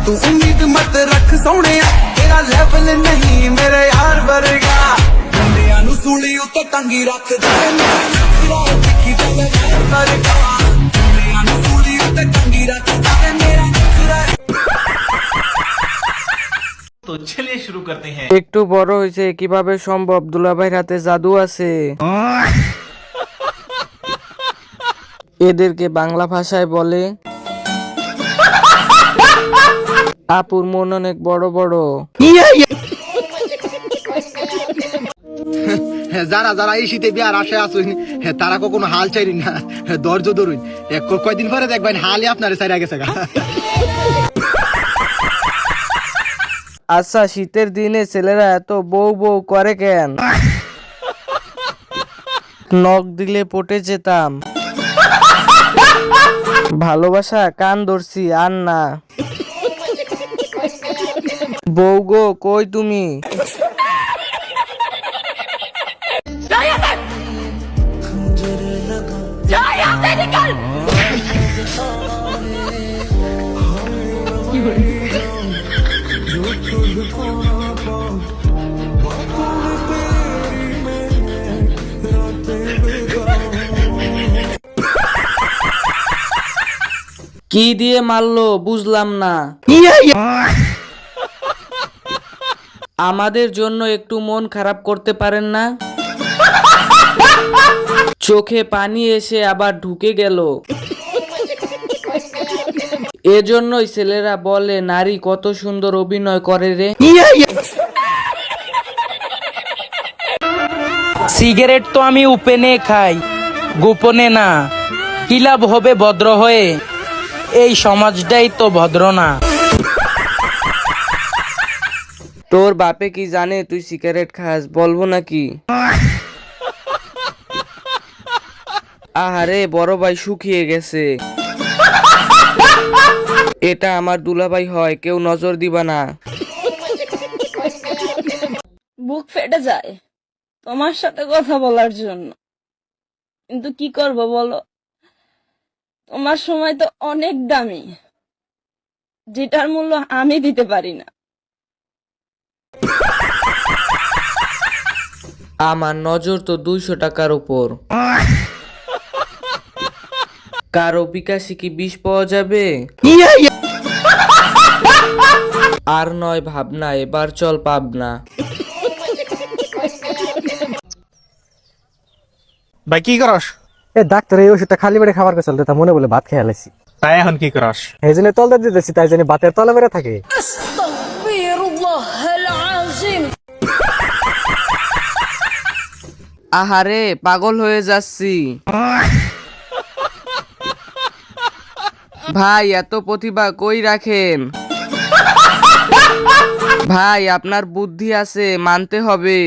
तू उम्मीद मत रख सोने तेरा लेवल नहीं मेरे यार वर्गा मुंडियां नु सूली उत्ते टंगी रख दे मेरा नखरा दिखी ते वर्गा मुंडियां नु सूली उत्ते टंगी रख दे मेरा नखरा। तो चलिए शुरू करते हैं। একটু বড় হয়েছে কিভাবে সম্ভব? দুলাভাইয়ের হাতে জাদু আছে। এদেরকে বাংলা ভাষায় বলে আপুর মন অনেক বড় বড়। যারা যারা এই শীতে বিয়ার আশায় আসুন তারা কখনো হাল চাইনি না, ধৈর্য ধরুন, কয়দিন পরে দেখবেন হালই আপনার চাইরা গেছে। আচ্ছা, শীতের দিনে ছেলেরা এত বউ বউ করে কেন? নখ দিলে পটে যেতাম। ভালোবাসা কান ধরছি আর না। বউ গো কই তুমি? কি দিয়ে মারলো বুঝলাম না। আমাদের জন্য একটু মন খারাপ করতে পারেন না? চোখে পানি এসে আবার ঢুকে গেল। এজন্যই ছেলেরা বলে নারী কত সুন্দর অভিনয় করে রে। সিগারেট তো আমি উপেনে খাই, গোপনে না। কি লাভ হবে ভদ্র হয়ে? এই সমাজটাই তো ভদ্র না। তোর বাপে কি জানে তুই সিগারেট খাস? বলবো নাকি? আহারে বড় ভাই শুকিয়ে গেছে। এটা আমার দুলাভাই হয়, কেউ নজর দিবা না। বুক ফেটে যায় তোমার সাথে কথা বলার জন্য, কিন্তু কি করব বলো? তোমার সময় তো অনেক দামি, যেটার মূল্য আমি দিতে পারি না। আমার নজর তো 200 টাকার উপর। কারো বিকাশে কি 20 পাওয়া যাবে? আর নয় ভাবনা, এবার চল পাবনা। ভাই কি করস? এ ডাক্তার এই ওষুধটা খালি পেটে খাবার কথা তা মনে বলে ভাত খেয়ে আলাইছি, তাই এখন কি করস? এই জন্য তলদা দিতেছি, তাই জন্য ভাতের তলা বেড়ে থাকে। আহারে পাগল হয়ে যাচ্ছি। ভাই এত প্রতিভা কই রাখেন? ভাই আপনার বুদ্ধি আছে, মানতে হবে।